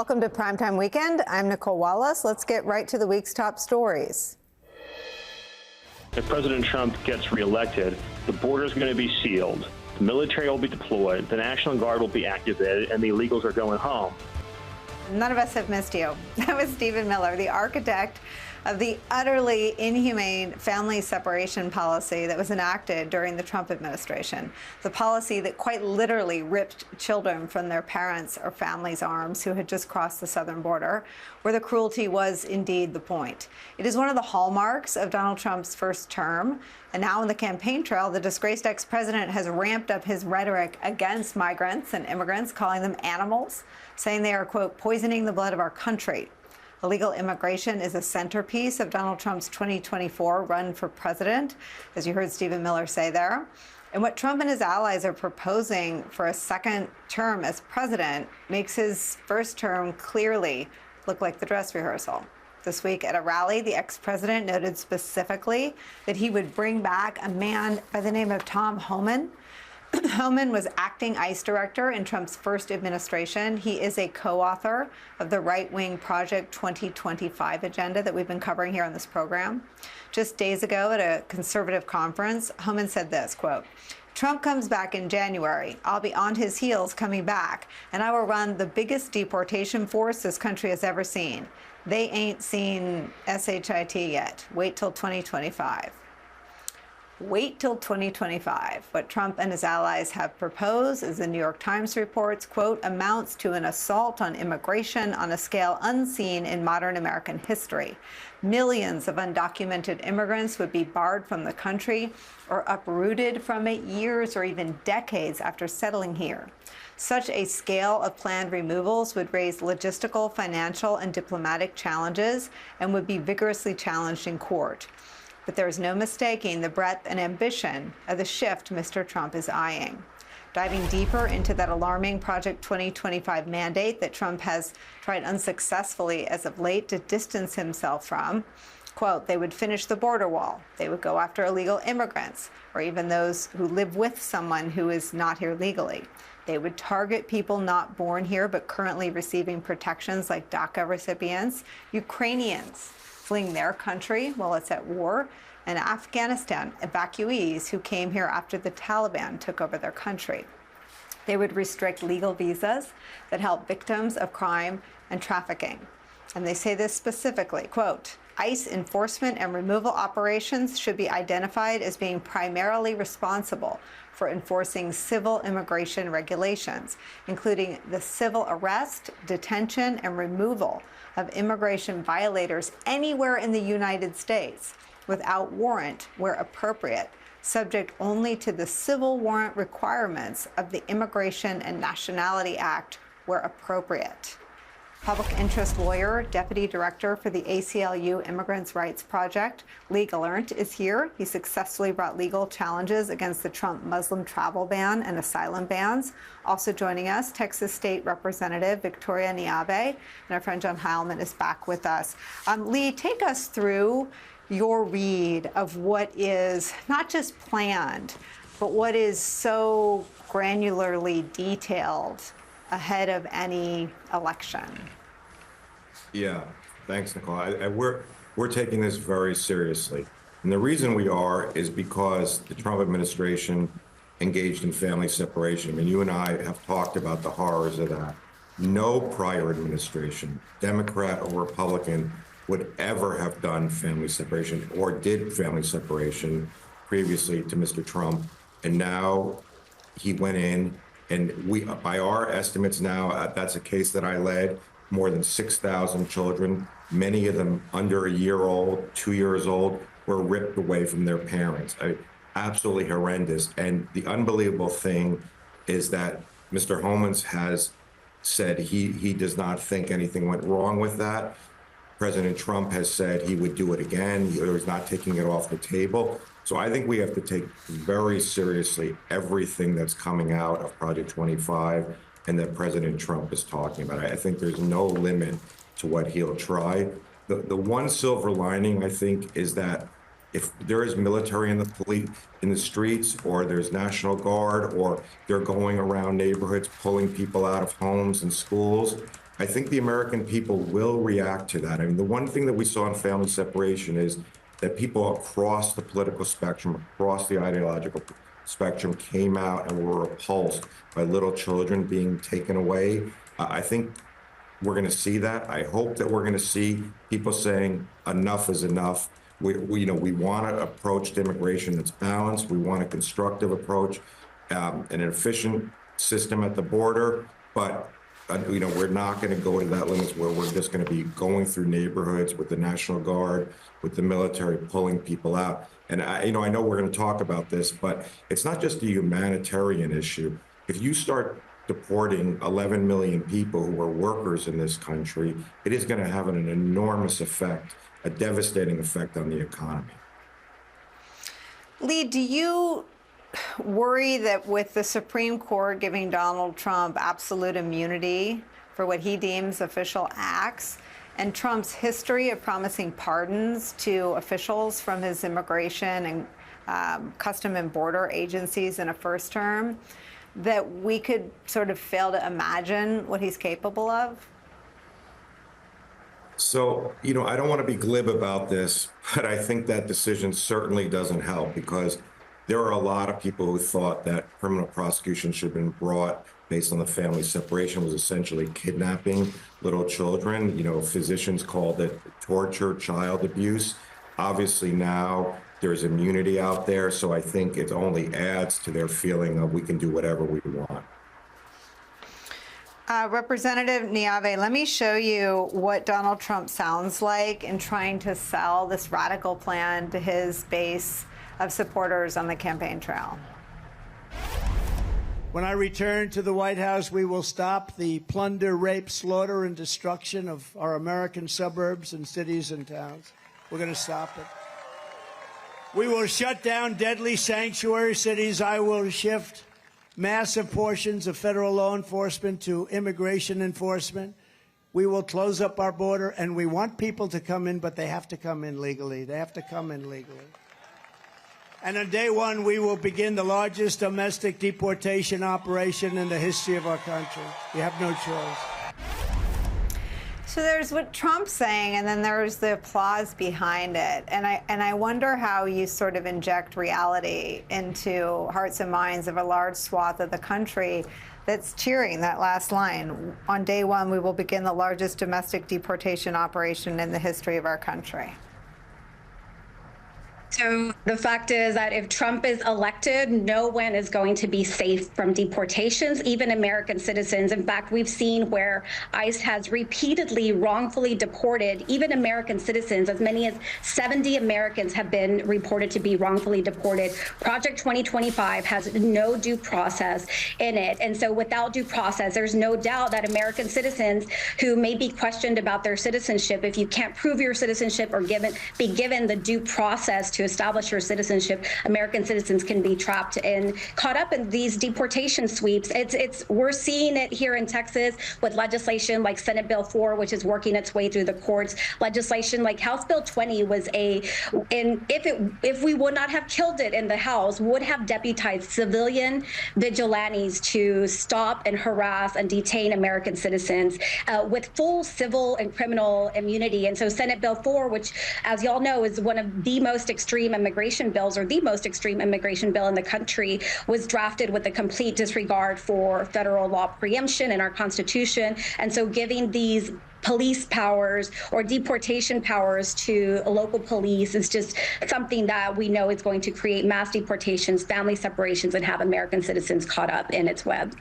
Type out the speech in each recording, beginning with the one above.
Welcome to Primetime Weekend. I'm Nicole Wallace. Let's get right to the week's top stories. If President Trump gets reelected, the border is going to be sealed, the military will be deployed, the National Guard will be activated, and the illegals are going home. None of us have missed you. That was Stephen Miller, the architect of the utterly inhumane family separation policy that was enacted during the Trump administration. The policy that quite literally ripped children from their parents' or families' arms who had just crossed the southern border, where the cruelty was indeed the point. It is one of the hallmarks of Donald Trump's first term. And now on the campaign trail, the disgraced ex-president has ramped up his rhetoric against migrants and immigrants, calling them animals, saying they are, quote, poisoning the blood of our country. Illegal immigration is a centerpiece of Donald Trump's 2024 run for president, as you heard Stephen Miller say there. And what Trump and his allies are proposing for a second term as president makes his first term clearly look like the dress rehearsal. This week at a rally, the ex-president noted specifically that he would bring back a man by the name of Tom Homan. Homan was acting ICE director in Trump's first administration. He is a co-author of the right-wing Project 2025 agenda that we've been covering here on this program. Just days ago at a conservative conference, Homan said this, quote, Trump comes back in January. I'll be on his heels coming back, and I will run the biggest deportation force this country has ever seen. They ain't seen SHIT yet. Wait till 2025. Wait till 2025. What Trump and his allies have proposed, as the New York Times reports, quote, amounts to an assault on immigration on a scale unseen in modern American history. Millions of undocumented immigrants would be barred from the country or uprooted from it years or even decades after settling here. Such a scale of planned removals would raise logistical, financial, and diplomatic challenges and would be vigorously challenged in court. But there is no mistaking the breadth and ambition of the shift Mr. Trump is eyeing. Diving deeper into that alarming Project 2025 mandate that Trump has tried unsuccessfully as of late to distance himself from, quote, they would finish the border wall, they would go after illegal immigrants, or even those who live with someone who is not here legally. They would target people not born here but currently receiving protections like DACA recipients, Ukrainians fleeing their country while it's at war, and Afghanistan evacuees who came here after the Taliban took over their country. They would restrict legal visas that help victims of crime and trafficking. And they say this specifically, quote, ICE enforcement and removal operations should be identified as being primarily responsible for enforcing civil immigration regulations, including the civil arrest, detention, and removal of immigration violators anywhere in the United States without warrant where appropriate, subject only to the civil warrant requirements of the Immigration and Nationality Act where appropriate. Public interest lawyer, deputy director for the ACLU Immigrants' Rights Project, Lee Gelernt, is here. He successfully brought legal challenges against the Trump Muslim travel ban and asylum bans. Also joining us, Texas State Representative Victoria Neabe, and our friend John Heilman is back with us. Lee, take us through your read of what is not just planned, but what is so granularly detailed ahead of any election. Yeah, thanks, Nicole. We're taking this very seriously. And the reason we are is because the Trump administration engaged in family separation. I mean, you and I have talked about the horrors of that. No prior administration, Democrat or Republican, would ever have done family separation or did family separation previously to Mr. Trump. And now he went in. And we, by our estimates now, that's a case that I led, more than 6,000 children, many of them under a year old, 2 years old, were ripped away from their parents. Absolutely horrendous. And the unbelievable thing is that Mr. Homans has said he does not think anything went wrong with that. President Trump has said he would do it again. He's not taking it off the table. So I think we have to take very seriously everything that's coming out of Project 25 and that President Trump is talking about. I think there's no limit to what he'll try. The one silver lining, I think, is that if there is military in the streets, or there's National Guard, or they're going around neighborhoods pulling people out of homes and schools, I think the American people will react to that. I mean, the one thing that we saw in family separation is that people across the political spectrum, across the ideological spectrum, came out and were repulsed by little children being taken away. I think we're going to see that. I hope that we're going to see people saying enough is enough. We want to approach immigration that's balanced. We want a constructive approach, an efficient system at the border, but we're not going to go to that limits where we're just going to be going through neighborhoods with the National Guard, with the military pulling people out. And I know we're going to talk about this, but it's not just a humanitarian issue. If you start deporting 11 million people who are workers in this country, it is going to have an enormous effect, a devastating effect on the economy. Lee, do you worry that with the Supreme Court giving Donald Trump absolute immunity for what he deems official acts, and Trump's history of promising pardons to officials from his immigration and custom and border agencies in a first term, that we could sort of fail to imagine what he's capable of? So, I don't want to be glib about this, but I think that decision certainly doesn't help, because there are a lot of people who thought that criminal prosecution should have been brought based on the family separation was essentially kidnapping little children. Physicians called it torture, child abuse. Obviously now there's immunity out there, so I think it only adds to their feeling of we can do whatever we want. Representative Neave, let me show you what Donald Trump sounds like in trying to sell this radical plan to his base of supporters on the campaign trail. When I return to the White House, we will stop the plunder, rape, slaughter, and destruction of our American suburbs and cities and towns. We're going to stop it. We will shut down deadly sanctuary cities. I will shift massive portions of federal law enforcement to immigration enforcement. We will close up our border, and we want people to come in, but they have to come in legally. They have to come in legally. And on day one, we will begin the largest domestic deportation operation in the history of our country. We have no choice. So there's what Trump's saying, and then there's the applause behind it. And I wonder how you sort of inject reality into hearts and minds of a large swath of the country that's cheering that last line. On day one, we will begin the largest domestic deportation operation in the history of our country. So the fact is that if Trump is elected, no one is going to be safe from deportations, even American citizens. In fact, we've seen where ICE has repeatedly wrongfully deported even American citizens. As many as 70 Americans have been reported to be wrongfully deported. Project 2025 has no due process in it. And so without due process, there's no doubt that American citizens who may be questioned about their citizenship, if you can't prove your citizenship or be given the due process to establish your citizenship, American citizens can be trapped and caught up in these deportation sweeps. We're seeing it here in Texas with legislation like Senate Bill 4, which is working its way through the courts. Legislation like House Bill 20 was if we would not have killed it in the House, would have deputized civilian vigilantes to stop and harass and detain American citizens with full civil and criminal immunity. And so Senate Bill 4, which, as y'all know, is one of the most extreme immigration bills, or the most extreme immigration bill in the country, was drafted with a complete disregard for federal law preemption in our Constitution. And so giving these police powers or deportation powers to local police is just something that we know is going to create mass deportations, family separations, and have American citizens caught up in its web.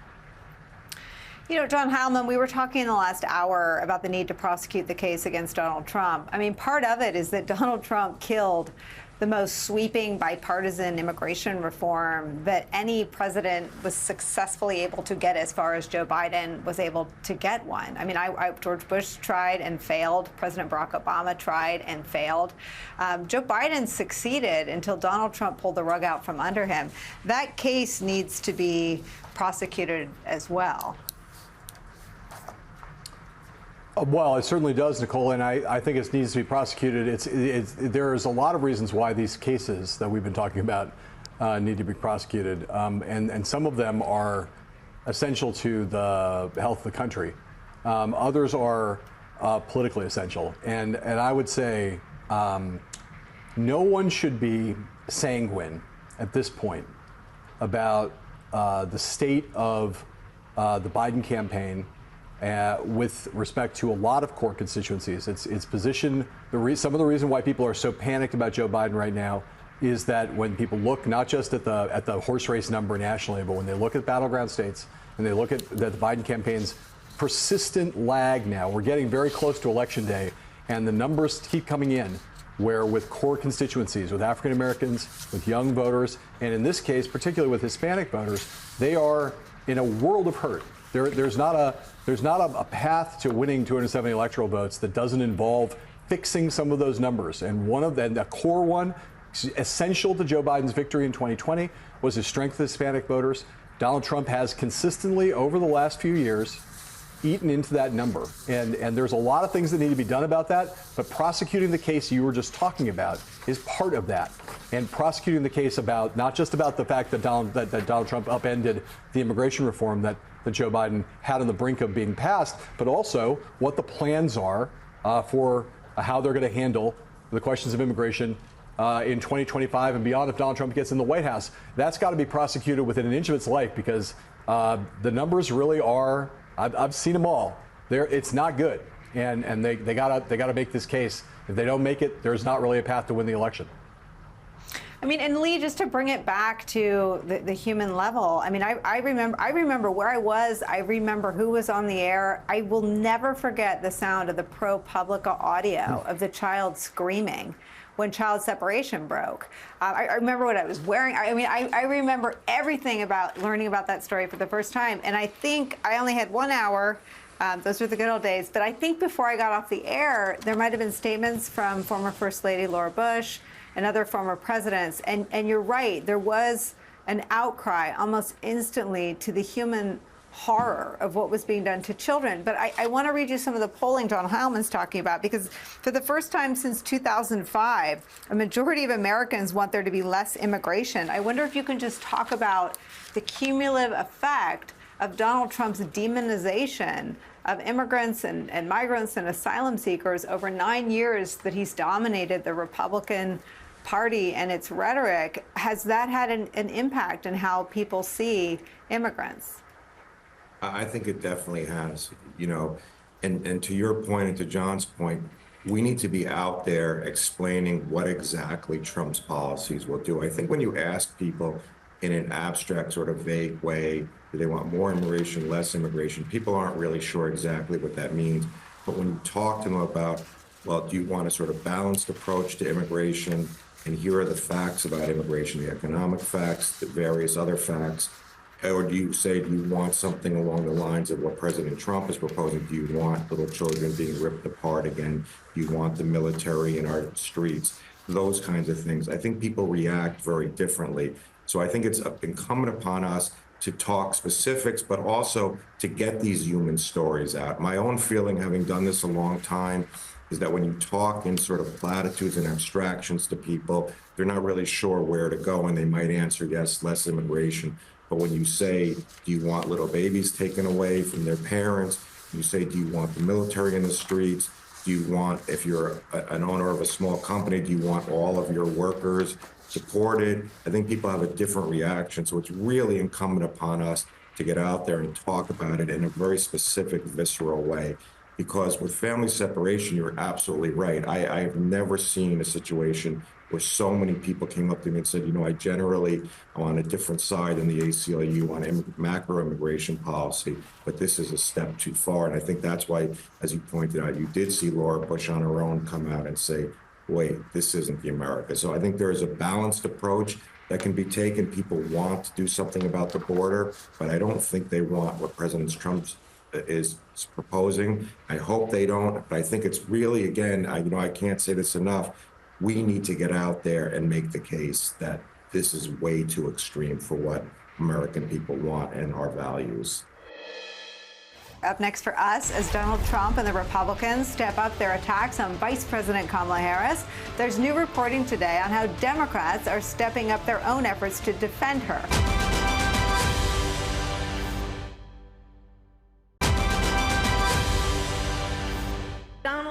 John Heilemann, we were talking in the last hour about the need to prosecute the case against Donald Trump. I mean, part of it is that Donald Trump killed the most sweeping bipartisan immigration reform that any president was successfully able to get, as far as Joe Biden was able to get one. I mean, George Bush tried and failed. President Barack Obama tried and failed. Joe Biden succeeded until Donald Trump pulled the rug out from under him. That case needs to be prosecuted as well. Well, it certainly does, Nicole, and I think it needs to be prosecuted. There's a lot of reasons why these cases that we've been talking about need to be prosecuted, and some of them are essential to the health of the country. Others are politically essential. And I would say no one should be sanguine at this point about the state of the Biden campaign with respect to a lot of core constituencies. Its position, some of the reason why people are so panicked about Joe Biden right now is that when people look not just at the horse race number nationally, but when they look at battleground states and they look at the Biden campaign's persistent lag now, we're getting very close to Election Day, and the numbers keep coming in where with core constituencies, with African Americans, with young voters, and in this case, particularly with Hispanic voters, they are in a world of hurt. There's not a path to winning 270 electoral votes that doesn't involve fixing some of those numbers. And one of them, a core one, essential to Joe Biden's victory in 2020, was his strength of Hispanic voters. Donald Trump has consistently, over the last few years, eaten into that number. And there's a lot of things that need to be done about that, but prosecuting the case you were just talking about is part of that. And prosecuting the case about, not just about the fact that Donald Trump upended the immigration reform that Joe Biden had on the brink of being passed, but also what the plans are for how they're going to handle the questions of immigration in 2025 and beyond if Donald Trump gets in the White House. That's got to be prosecuted within an inch of its life, because the numbers really are, I've seen them all. It's not good, and they gotta make this case. If they don't make it, there's not really a path to win the election. I mean, and Lee, just to bring it back to the human level, I mean, I remember where I was. I remember who was on the air. I will never forget the sound of the ProPublica audio of the child screaming when child separation broke. I remember what I was wearing. I mean, I remember everything about learning about that story for the first time. And I think I only had 1 hour. Those were the good old days. But I think before I got off the air, there might have been statements from former First Lady Laura Bush and other former presidents. And you're right, there was an outcry almost instantly to the human horror of what was being done to children. But I want to read you some of the polling Don Heilman's talking about, because for the first time since 2005, a majority of Americans want there to be less immigration. I wonder if you can just talk about the cumulative effect of Donald Trump's demonization of immigrants and migrants and asylum seekers over 9 years that he's dominated the Republican Party and its rhetoric. Has that had an impact on how people see immigrants? I think it definitely has, you know, and to your point and to John's point, we need to be out there explaining what exactly Trump's policies will do. I think when you ask people in an abstract sort of vague way, do they want more immigration, less immigration, people aren't really sure exactly what that means. But when you talk to them about, well, do you want a sort of balanced approach to immigration? And here are the facts about immigration, the economic facts, the various other facts. Or do you say, do you want something along the lines of what President Trump is proposing? Do you want little children being ripped apart again? Do you want the military in our streets? Those kinds of things. I think people react very differently. So I think it's incumbent upon us to talk specifics, but also to get these human stories out. My own feeling, having done this a long time, is that when you talk in sort of platitudes and abstractions to people, they're not really sure where to go, and they might answer, yes, less immigration. But when you say, do you want little babies taken away from their parents? You say, do you want the military in the streets? Do you want, if you're an owner of a small company, do you want all of your workers supported? I think people have a different reaction. So it's really incumbent upon us to get out there and talk about it in a very specific, visceral way. Because with family separation, you're absolutely right. I have never seen a situation where so many people came up to me and said, you know, I generally am on a different side in the ACLU on macro immigration policy, but this is a step too far. And I think that's why, as you pointed out, you did see Laura Bush on her own come out and say, wait, this isn't the America. So I think there is a balanced approach that can be taken. People want to do something about the border, but I don't think they want what President Trump is proposing. I hope they don't, but I think it's really, again, I can't say this enough. We need to get out there and make the case that this is way too extreme for what American people want and our values. Up next for us, as Donald Trump and the Republicans step up their attacks on Vice President Kamala Harris, there's new reporting today on how Democrats are stepping up their own efforts to defend her.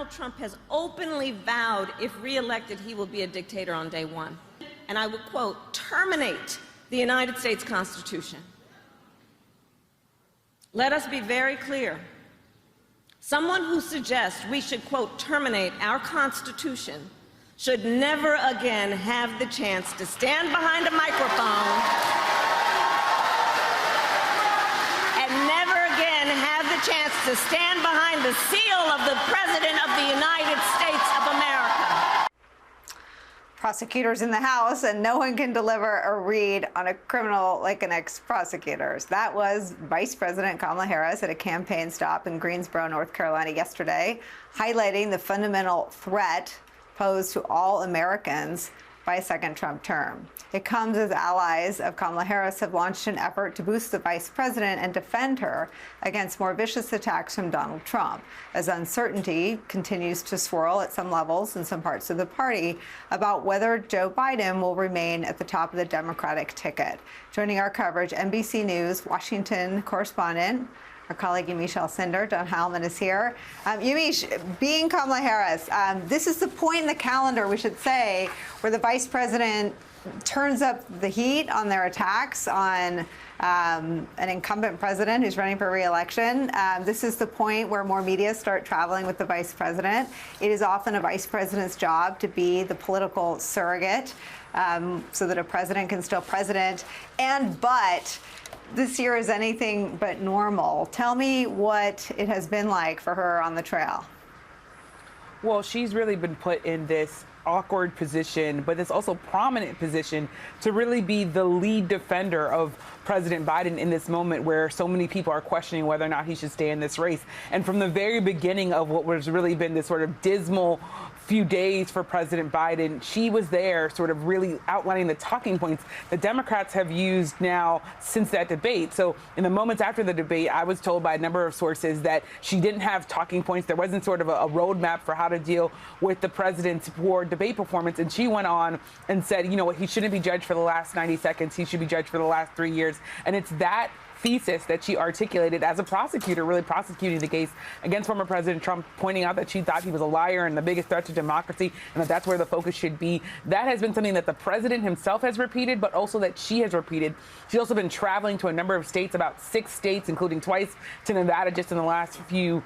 Donald Trump has openly vowed if reelected, he will be a dictator on day one. And I will, quote, terminate the United States Constitution. Let us be very clear. Someone who suggests we should, quote, terminate our Constitution should never again have the chance to stand behind a microphone and never again have the chance to stand behind the seal of the President of the United States of America. Prosecutors in the House, and no one can deliver a read on a criminal like an ex-prosecutor's. That was Vice President Kamala Harris at a campaign stop in Greensboro, North Carolina yesterday, highlighting the fundamental threat posed to all Americans by a second Trump term. It comes as allies of Kamala Harris have launched an effort to boost the vice president and defend her against more vicious attacks from Donald Trump, as uncertainty continues to swirl at some levels in some parts of the party about whether Joe Biden will remain at the top of the Democratic ticket. Joining our coverage, NBC News Washington correspondent, our colleague Yamiche Alcindor, Don Heilman is here. Yamiche, being Kamala Harris, this is the point in the calendar, we should say, where the vice president turns up the heat on their attacks on an incumbent president who's running for re-election. This is the point where more media start traveling with the vice president. It is often a vice president's job to be the political surrogate so that a president can still president. But this year is anything but normal. Tell me what it has been like for her on the trail. Well, she's really been put in this awkward position, but this also prominent position to really be the lead defender of President Biden in this moment where so many people are questioning whether or not he should stay in this race. And from the very beginning of what was really been this sort of dismal few days for President Biden, she was there sort of really outlining the talking points that Democrats have used now since that debate. So in the moments after the debate, I was told by a number of sources that she didn't have talking points. There wasn't sort of a roadmap for how to deal with the president's poor debate performance. And she went on and said, you know what, he shouldn't be judged for the last 90 seconds. He should be judged for the last 3 years. And it's that thesis that she articulated as a prosecutor, really prosecuting the case against former President Trump, pointing out that she thought he was a liar and the biggest threat to democracy, and that that's where the focus should be. That has been something that the president himself has repeated, but also that she has repeated. She's also been traveling to a number of states, about 6 states, including twice to Nevada just in the last few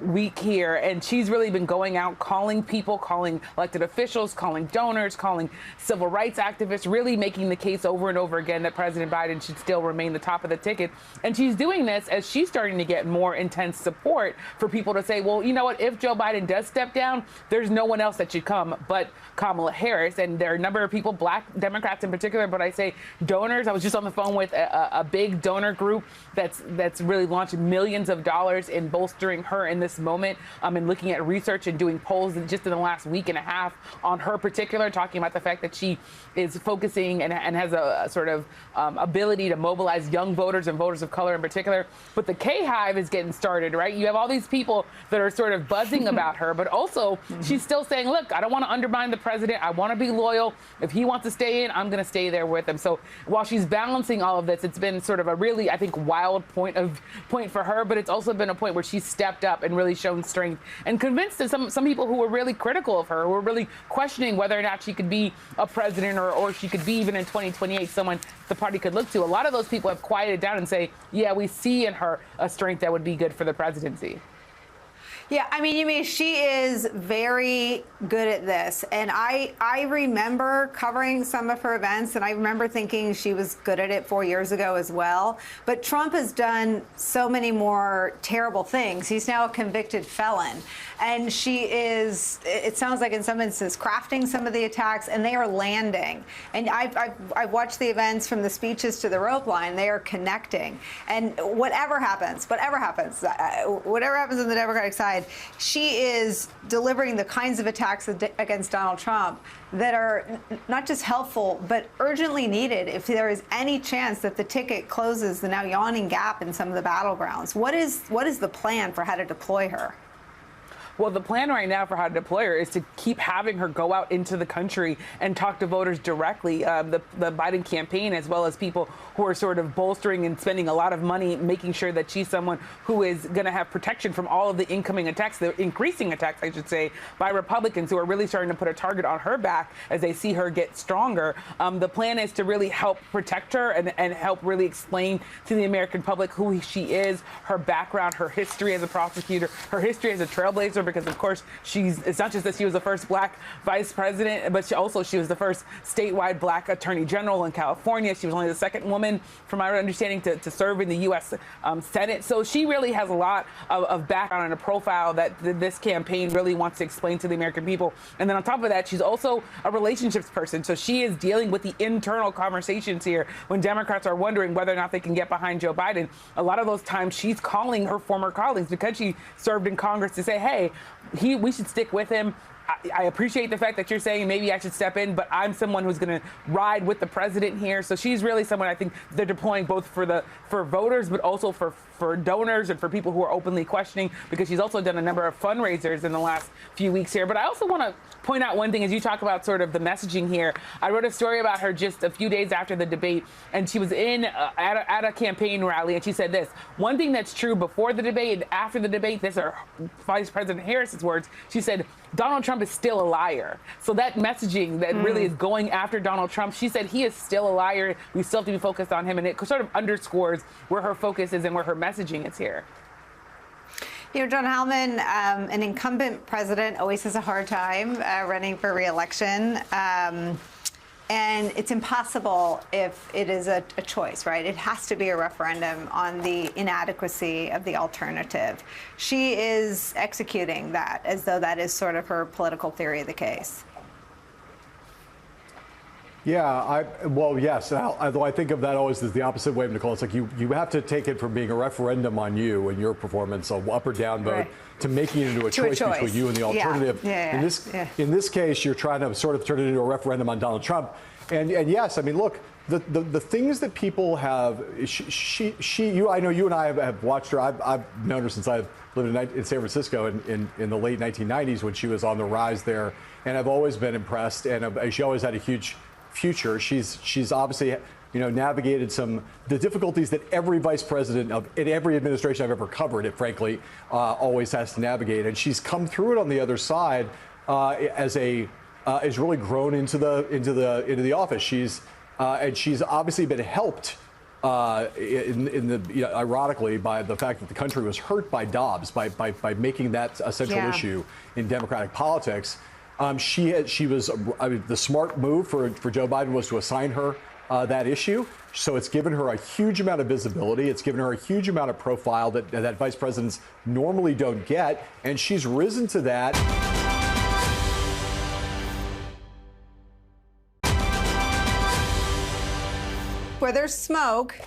week here. And she's really been going out, calling people, calling elected officials, calling donors, calling civil rights activists, really making the case over and over again that President Biden should still remain the top of the ticket. And she's doing this as she's starting to get more intense support for people to say, well, you know what, if Joe Biden does step down, there's no one else that should come but Kamala Harris. And there are a number of people, Black Democrats in particular, but I say donors. I was just on the phone with a big donor group that's really launched millions of dollars in bolstering her in this moment, and looking at research and doing polls just in the last week and a half on her particular, talking about the fact that she is focusing and has a sort of ability to mobilize young voters and voters of color in particular. But the K-Hive is getting started, right? You have all these people that are sort of buzzing about her, but also she's still saying, look, I don't want to undermine the president. I want to be loyal. If he wants to stay in, I'm going to stay there with him. So while she's balancing all of this, it's been sort of a really, I think, wild point for her, but it's also been a point where she's stepped up and really shown strength and convinced some people who were really critical of her, who were really questioning whether or not she could be a president or she could be, even in 2028, someone the party could look to. A lot of those people have quieted down and say, yeah, we see in her a strength that would be good for the presidency. Yeah, I mean, she is very good at this. And I remember covering some of her events, and I remember thinking she was good at it 4 years ago as well. But Trump has done so many more terrible things. He's now a convicted felon. And she is, it sounds like in some instances, crafting some of the attacks, and they are landing. And I've watched the events from the speeches to the rope line. They are connecting. And whatever happens on the Democratic side, she is delivering the kinds of attacks against Donald Trump that are not just helpful, but urgently needed if there is any chance that the ticket closes the now yawning gap in some of the battlegrounds. What is the plan for how to deploy her? Well, the plan right now for how to deploy her is to keep having her go out into the country and talk to voters directly. The Biden campaign, as well as people who are sort of bolstering and spending a lot of money, making sure that she's someone who is going to have protection from all of the incoming attacks, the increasing attacks, I should say, by Republicans who are really starting to put a target on her back as they see her get stronger. The plan is to really help protect her and help really explain to the American public who she is, her background, her history as a prosecutor, her history as a trailblazer, because of course it's not just that she was the first black vice president, but she was the first statewide black attorney general in California. She was only the second woman, from my understanding, to serve in the U.S. Senate. So she really has a lot of background and a profile that this campaign really wants to explain to the American people. And then on top of that, she's also a relationships person. So she is dealing with the internal conversations here when Democrats are wondering whether or not they can get behind Joe Biden. A lot of those times she's calling her former colleagues, because she served in Congress, to say, hey, we should stick with him. I appreciate the fact that you're saying maybe I should step in, but I'm someone who's going to ride with the president here. So she's really someone I think they're deploying both for voters, but also for donors and for people who are openly questioning, because she's also done a number of fundraisers in the last few weeks here. But I also want to point out one thing as you talk about sort of the messaging here. I wrote a story about her just a few days after the debate, and she was at a campaign rally, and she said this: one thing that's true before the debate and after the debate, these are Vice President Harris's words. She said, Donald Trump is still a liar. So that messaging that really is going after Donald Trump, she said he is still a liar. We still have to be focused on him. And it sort of underscores where her focus is and where her messaging is here. You know, John Hallman, an incumbent president always has a hard time running for re-election. And it's impossible if it is a choice, right? It has to be a referendum on the inadequacy of the alternative. She is executing that as though that is sort of her political theory of the case. Yeah, well, yes. Although I think of that always as the opposite way, Nicole. It's like you have to take it from being a referendum on you and your performance, a up or down vote, right, to making it into a choice between you and the alternative. In this case, you're trying to sort of turn it into a referendum on Donald Trump. And yes, I mean, look, the things that people have, I know you and I have watched her. I've known her since I've lived in San Francisco in the late 1990s when she was on the rise there, and I've always been impressed. And she always had a huge future. She's obviously, navigated the difficulties that every vice president in every administration I've ever covered, frankly, always has to navigate. And she's come through it on the other side as really grown into the office. She's obviously been helped ironically by the fact that the country was hurt by Dobbs by making that a central issue in Democratic politics. The smart move for Joe Biden was to assign her that issue. So it's given her a huge amount of visibility. It's given her a huge amount of profile that vice presidents normally don't get. And she's risen to that. Where there's smoke,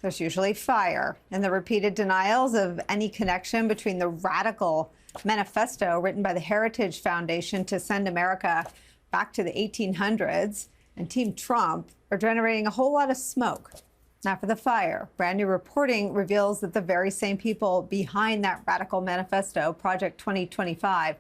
there's usually fire. And the repeated denials of any connection between the radical manifesto written by the Heritage Foundation to send America back to the 1800s and Team Trump are generating a whole lot of smoke. Now for the fire, brand new reporting reveals that the very same people behind that radical manifesto, Project 2025,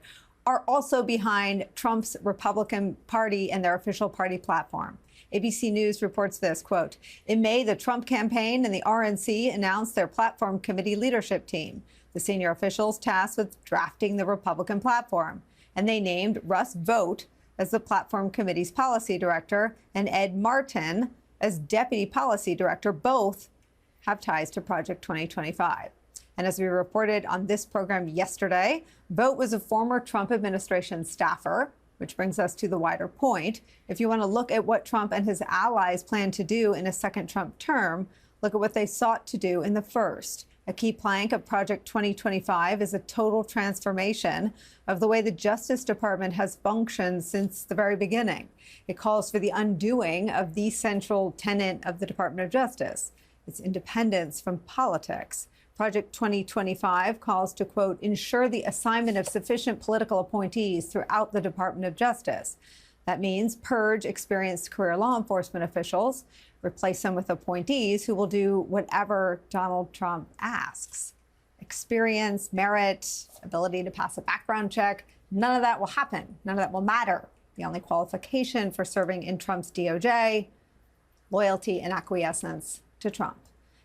are also behind Trump's Republican Party and their official party platform. ABC News reports this, quote, in May, the Trump campaign and the RNC announced their platform committee leadership team, the senior officials tasked with drafting the Republican platform. And they named Russ Vought as the platform committee's policy director and Ed Martin as deputy policy director. Both have ties to Project 2025. And as we reported on this program yesterday, Vought was a former Trump administration staffer, which brings us to the wider point. If you want to look at what Trump and his allies plan to do in a second Trump term, look at what they sought to do in the first. A key plank of Project 2025 is a total transformation of the way the Justice Department has functioned since the very beginning. It calls for the undoing of the central tenet of the Department of Justice, its independence from politics. Project 2025 calls to, quote, ensure the assignment of sufficient political appointees throughout the Department of Justice. That means purge experienced career law enforcement officials, replace them with appointees who will do whatever Donald Trump asks. It experience, merit, ability to pass a background check. None of that will happen. None of that will matter. The only qualification for serving in Trump's DOJ, loyalty and acquiescence to Trump.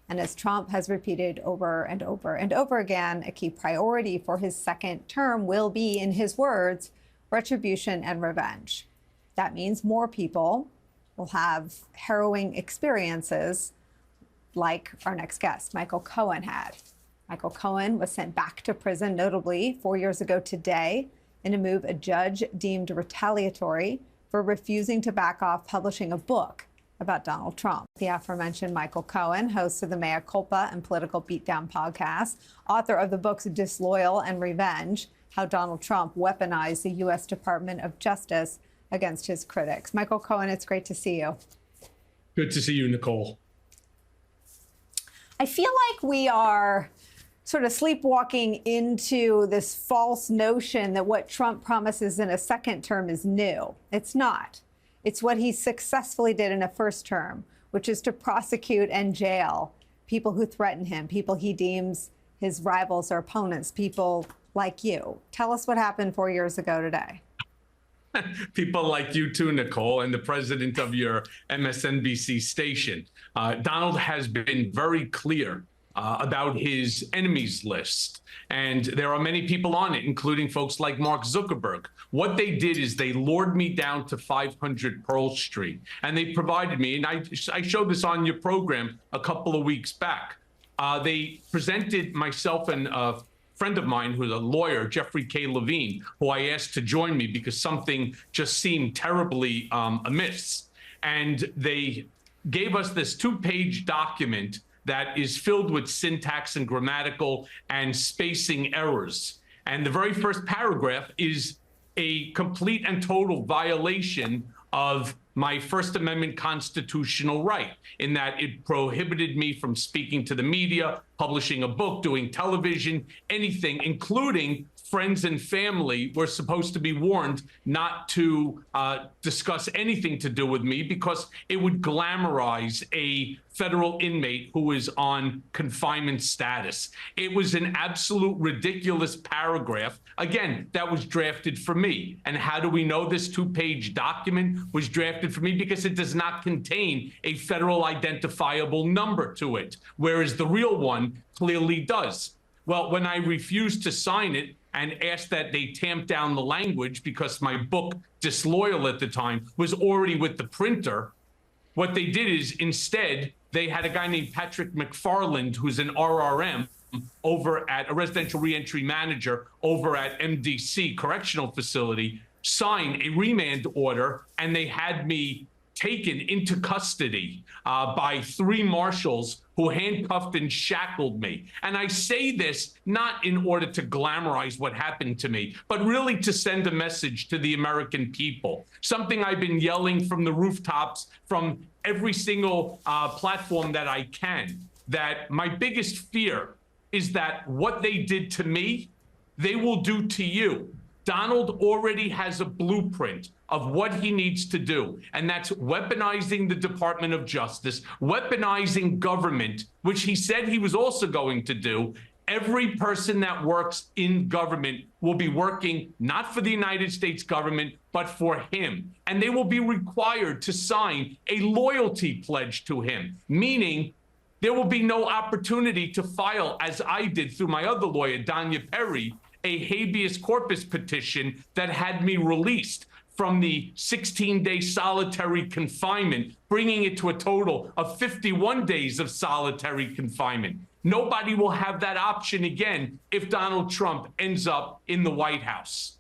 And as Trump has repeated over and over and over again, a key priority for his second term will be, in his words, retribution and revenge. That means more people will have harrowing experiences like our next guest, Michael Cohen, had. Michael Cohen was sent back to prison, notably 4 years ago today, in a move a judge deemed retaliatory for refusing to back off publishing a book about Donald Trump. The aforementioned Michael Cohen, host of the Mea Culpa and Political Beatdown podcast, author of the books Disloyal and Revenge, How Donald Trump Weaponized the U.S. Department of Justice Against His Critics. Michael Cohen, it's great to see you. Good to see you, Nicole. I feel like we are sort of sleepwalking into this false notion that what Trump promises in a second term is new. It's not. It's what he successfully did in a first term, which is to prosecute and jail people who threaten him, people he deems his rivals or opponents, people like you. Tell us what happened 4 years ago today. People like you too, Nicole, and the president of your MSNBC station. Donald has been very clear about his enemies list. And there are many people on it, including folks like Mark Zuckerberg. What they did is they lured me down to 500 Pearl Street, and they provided me, and I showed this on your program a couple of weeks back. They presented myself and a friend of mine who's a lawyer, Jeffrey K. Levine, who I asked to join me because something just seemed terribly amiss. And they gave us this 2-page document that is filled with syntax and grammatical and spacing errors. And the very first paragraph is a complete and total violation of my First Amendment constitutional right, in that it prohibited me from speaking to the media, publishing a book, doing television, anything, including friends and family were supposed to be warned not to discuss anything to do with me because it would glamorize a federal inmate who is on confinement status. It was an absolute ridiculous paragraph, again, that was drafted for me. And how do we know this 2-page document was drafted for me? Because it does not contain a federal identifiable number to it, whereas the real one clearly does. Well, when I refused to sign it and asked that they tamp down the language because my book, Disloyal at the time, was already with the printer, what they did is instead, they had a guy named Patrick McFarland, who's an RRM, over at a residential reentry manager over at MDC Correctional Facility, sign a remand order, and they had me taken into custody by 3 marshals who handcuffed and shackled me. And I say this not in order to glamorize what happened to me, but really to send a message to the American people, something I've been yelling from the rooftops from every single platform that I can, that my biggest fear is that what they did to me, they will do to you. Donald already has a blueprint of what he needs to do, and that's weaponizing the Department of Justice, weaponizing government, which he said he was also going to do. Every person that works in government will be working not for the United States government, but for him. And they will be required to sign a loyalty pledge to him, meaning there will be no opportunity to file, as I did through my other lawyer, Danya Perry, a habeas corpus petition that had me released from the 16-day solitary confinement, bringing it to a total of 51 days of solitary confinement. Nobody will have that option again if Donald Trump ends up in the White House.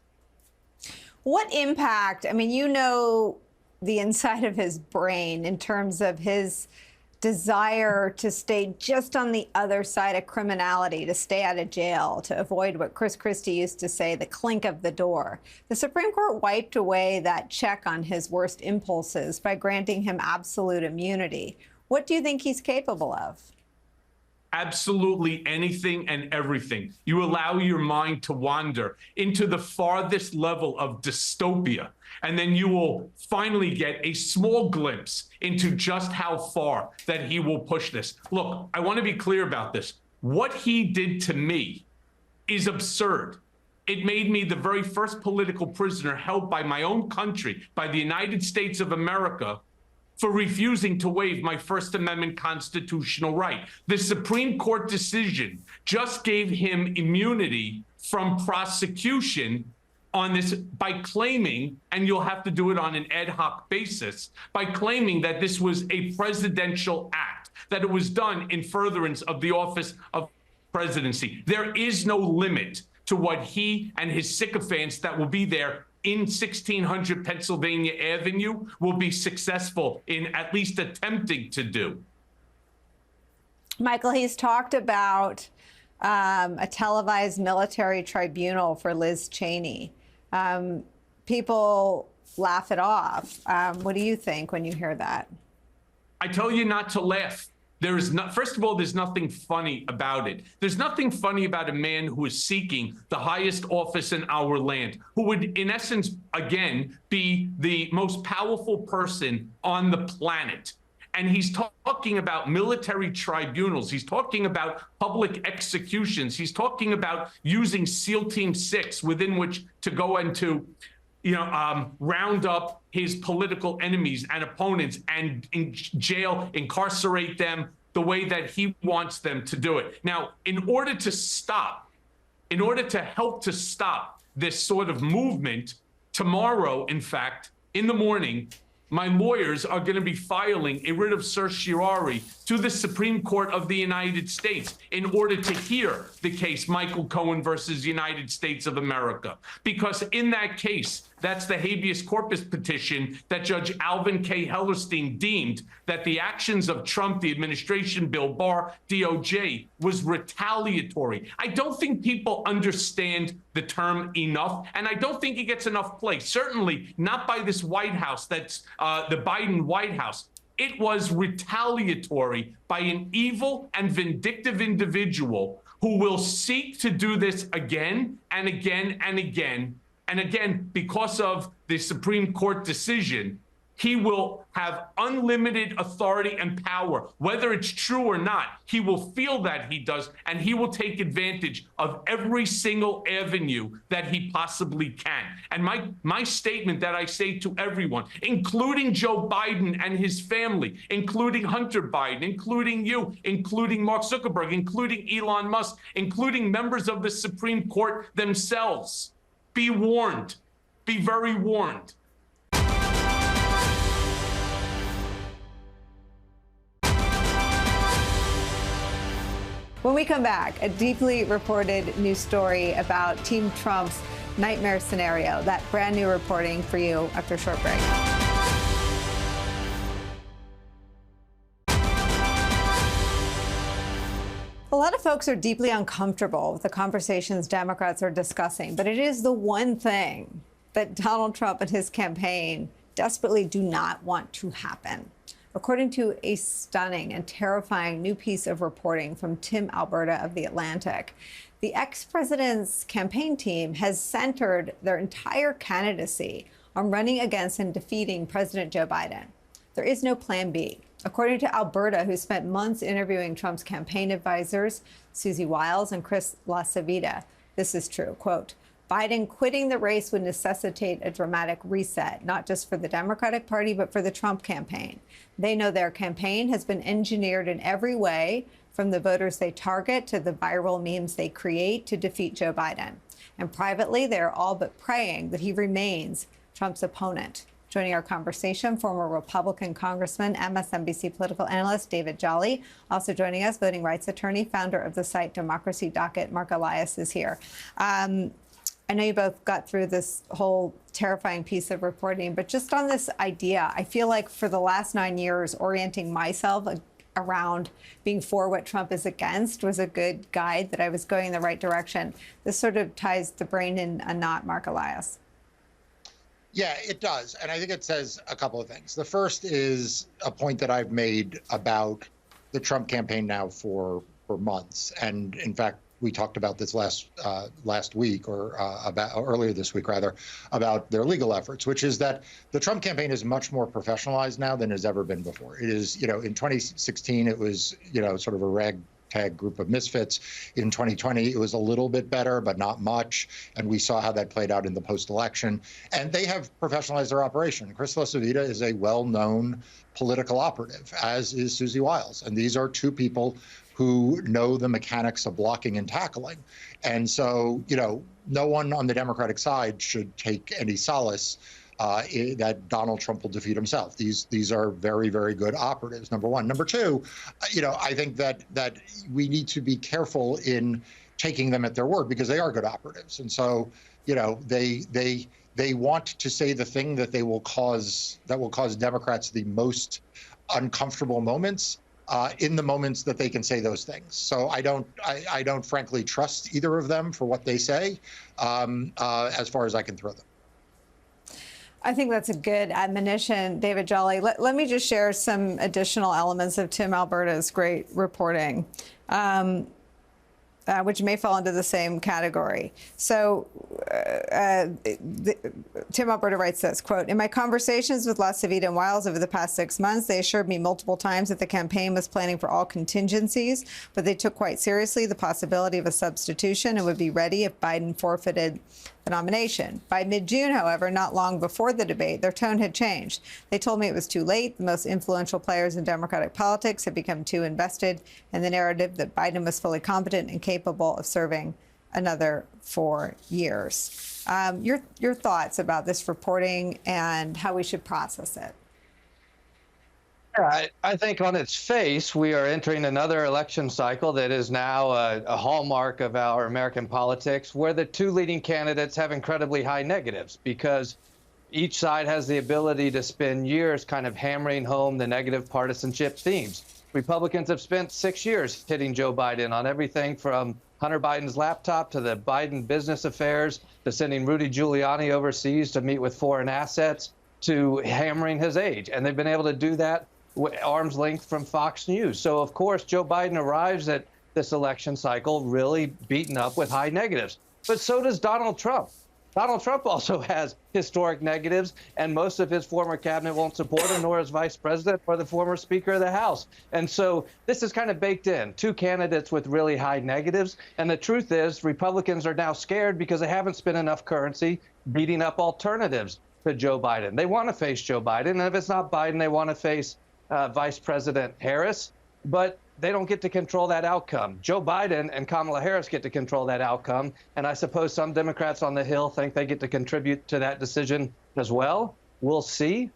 What impact, I mean, you know the inside of his brain in terms of his desire to stay just on the other side of criminality, to stay out of jail, to avoid what Chris Christie used to say, the clink of the door. The Supreme Court wiped away that check on his worst impulses by granting him absolute immunity. What do you think he's capable of? Absolutely anything and everything. You allow your mind to wander into the farthest level of dystopia, and then you will finally get a small glimpse into just how far that he will push this. Look, I want to be clear about this. What he did to me is absurd. It made me the very first political prisoner held by my own country, by the United States of America, for refusing to waive my First Amendment constitutional right. The Supreme Court decision just gave him immunity from prosecution on this by claiming, and you'll have to do it on an ad hoc basis, by claiming that this was a presidential act, that it was done in furtherance of the office of presidency. There is no limit to what he and his sycophants that will be there in 1600 Pennsylvania Avenue will be successful in at least attempting to do. Michael, he's talked about a televised military tribunal for Liz Cheney. People laugh it off. What do you think when you hear that? I tell you not to laugh. There is not, first of all, there's nothing funny about it. There's nothing funny about a man who is seeking the highest office in our land, who would, in essence, again, be the most powerful person on the planet. And he's talking about military tribunals. He's talking about public executions. He's talking about using SEAL Team 6 within which to go into, round up his political enemies and opponents and in jail, incarcerate them the way that he wants them to do it. Now, in order to help to stop this sort of movement, tomorrow, in fact, in the morning, my lawyers are going to be filing a writ of certiorari to the Supreme Court of the United States in order to hear the case Michael Cohen versus United States of America. Because in that case, that's the habeas corpus petition that Judge Alvin K. Hellerstein deemed that the actions of Trump, the administration, Bill Barr, DOJ was retaliatory. I don't think people understand the term enough, and I don't think it gets enough play. Certainly not by this White House, that's the Biden White House. It was retaliatory by an evil and vindictive individual who will seek to do this again and again and again. And again, because of the Supreme Court decision, he will have unlimited authority and power. Whether it's true or not, he will feel that he does, and he will take advantage of every single avenue that he possibly can. And my statement that I say to everyone, including Joe Biden and his family, including Hunter Biden, including you, including Mark Zuckerberg, including Elon Musk, including members of the Supreme Court themselves, be warned, be very warned. When we come back, a deeply reported news story about Team Trump's nightmare scenario. That brand new reporting for you after a short break. A lot of folks are deeply uncomfortable with the conversations Democrats are discussing, but it is the one thing that Donald Trump and his campaign desperately do not want to happen. According to a stunning and terrifying new piece of reporting from Tim Alberta of The Atlantic, the ex-president's campaign team has centered their entire candidacy on running against and defeating President Joe Biden. There is no plan B. According to Alberta, who spent months interviewing Trump's campaign advisors, Susie Wiles and Chris LaCivita, this is true. Quote, Biden quitting the race would necessitate a dramatic reset, not just for the Democratic Party, but for the Trump campaign. They know their campaign has been engineered in every way, from the voters they target to the viral memes they create to defeat Joe Biden. And privately, they're all but praying that he remains Trump's opponent. Joining our conversation, former Republican Congressman, MSNBC political analyst David Jolly. Also joining us, voting rights attorney, founder of the site Democracy Docket, Mark Elias is here. I know you both got through this whole terrifying piece of reporting, but just on this idea, I feel like for the last 9 years, orienting myself around being for what Trump is against was a good guide, that I was going in the right direction. This sort of ties the brain in a knot, Mark Elias. Yeah, it does. And I think it says a couple of things. The first is a point that I've made about the Trump campaign now for months. And in fact, we talked about this last week, or earlier this week, rather, about their legal efforts, which is that the Trump campaign is much more professionalized now than has ever been before. It is, in 2016, it was, sort of a ragtag group of misfits. In 2020, it was a little bit better, but not much. And we saw how that played out in the post-election. And they have professionalized their operation. Chris LaCivita is a well-known political operative, as is Susie Wiles. And these are two people who know the mechanics of blocking and tackling. And so, no one on the Democratic side should take any solace that Donald Trump will defeat himself. These are very, very good operatives, number one. Number two, I think that we need to be careful in taking them at their word because they are good operatives. And so, they want to say the thing that will cause Democrats the most uncomfortable moments in the moments that they can say those things. So I don't frankly trust either of them for what they say as far as I can throw them. I think that's a good admonition, David Jolly. Let me just share some additional elements of Tim Alberta's great reporting, which may fall into the same category. So Tim Alberta writes this, quote, "In my conversations with LaCivita and Wiles over the past 6 months, they assured me multiple times that the campaign was planning for all contingencies, but they took quite seriously the possibility of a substitution and would be ready if Biden forfeited the nomination. By mid-June, however, not long before the debate, their tone had changed. They told me it was too late. The most influential players in Democratic politics had become too invested in the narrative that Biden was fully competent and capable of serving another 4 years." Your thoughts about this reporting and how we should process it? I think on its face, we are entering another election cycle that is now a hallmark of our American politics, where the two leading candidates have incredibly high negatives because each side has the ability to spend years kind of hammering home the negative partisanship themes. Republicans have spent 6 years hitting Joe Biden on everything from Hunter Biden's laptop to the Biden business affairs to sending Rudy Giuliani overseas to meet with foreign assets to hammering his age. And they've been able to do that arm's length from Fox News. So, of course, Joe Biden arrives at this election cycle really beaten up with high negatives. But so does Donald Trump. Donald Trump also has historic negatives, and most of his former cabinet won't support him, nor his vice president or the former Speaker of the House. And so this is kind of baked in. Two candidates with really high negatives. And the truth is, Republicans are now scared because they haven't spent enough currency beating up alternatives to Joe Biden. They want to face Joe Biden. And if it's not Biden, they want to face Vice President Harris. But they don't get to control that outcome. Joe Biden and Kamala Harris get to control that outcome. And I suppose some Democrats on the Hill think they get to contribute to that decision as well. We'll see.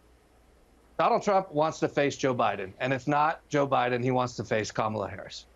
Donald Trump wants to face Joe Biden. And if not Joe Biden, he wants to face Kamala Harris.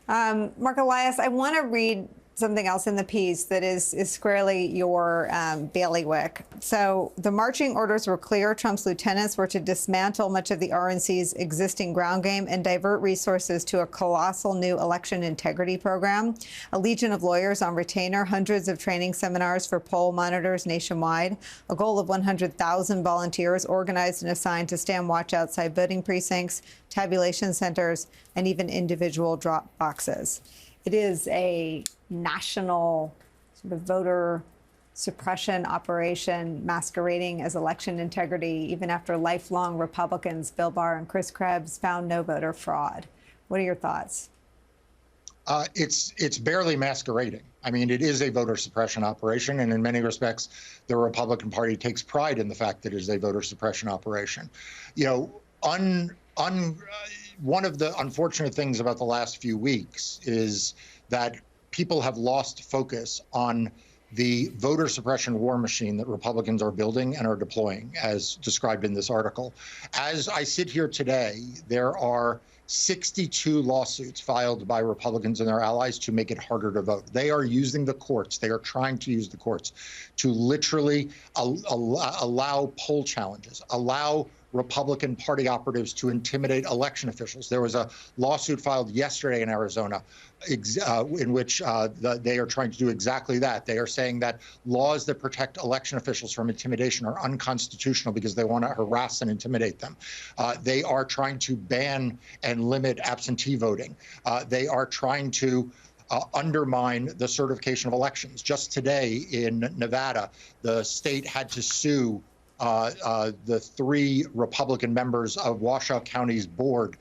Mark Elias, I want to read something else in the piece that is squarely your bailiwick. So the marching orders were clear. Trump's lieutenants were to dismantle much of the RNC's existing ground game and divert resources to a colossal new election integrity program, a legion of lawyers on retainer, hundreds of training seminars for poll monitors nationwide, a goal of 100,000 volunteers organized and assigned to stand watch outside voting precincts, tabulation centers, and even individual drop boxes. It is a national sort of voter suppression operation masquerading as election integrity, even after lifelong Republicans, Bill Barr and Chris Krebs, found no voter fraud. What are your thoughts? It's barely masquerading. I mean, it is a voter suppression operation, and in many respects, the Republican Party takes pride in the fact that it is a voter suppression operation. You know, one of the unfortunate things about the last few weeks is that people have lost focus on the voter suppression war machine that Republicans are building and are deploying, as described in this article. As I sit here today, there are 62 lawsuits filed by Republicans and their allies to make it harder to vote. They are using the courts. They are trying to use the courts to literally allow poll challenges, allow Republican Party operatives to intimidate election officials. There was a lawsuit filed yesterday in Arizona in which they are trying to do exactly that. They are saying that laws that protect election officials from intimidation are unconstitutional because they want to harass and intimidate them. They are trying to ban and limit absentee voting. They are trying to undermine the certification of elections. Just today in Nevada, the state had to sue the 3 Republican members of Washoe County's board.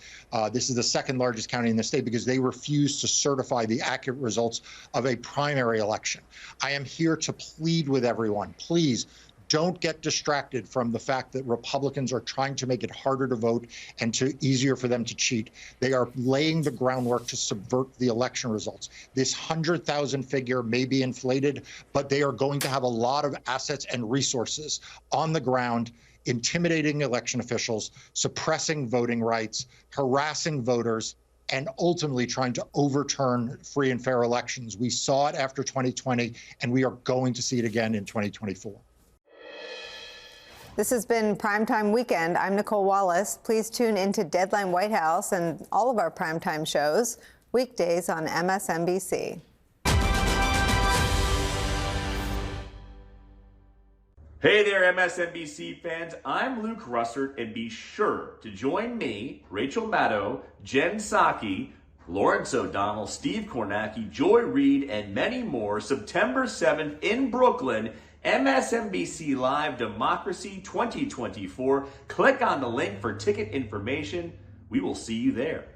This is the second largest county in the state because they refused to certify the accurate results of a primary election. I am here to plead with everyone. Please don't get distracted from the fact that Republicans are trying to make it harder to vote and easier for them to cheat. They are laying the groundwork to subvert the election results. This 100,000 figure may be inflated, but they are going to have a lot of assets and resources on the ground, intimidating election officials, suppressing voting rights, harassing voters, and ultimately trying to overturn free and fair elections. We saw it after 2020, and we are going to see it again in 2024. This has been Primetime Weekend. I'm Nicole Wallace. Please tune into Deadline White House and all of our primetime shows weekdays on MSNBC. Hey there, MSNBC fans. I'm Luke Russert, and be sure to join me, Rachel Maddow, Jen Psaki, Lawrence O'Donnell, Steve Kornacki, Joy Reid, and many more September 7th in Brooklyn, MSNBC Live Democracy 2024. Click on the link for ticket information. We will see you there.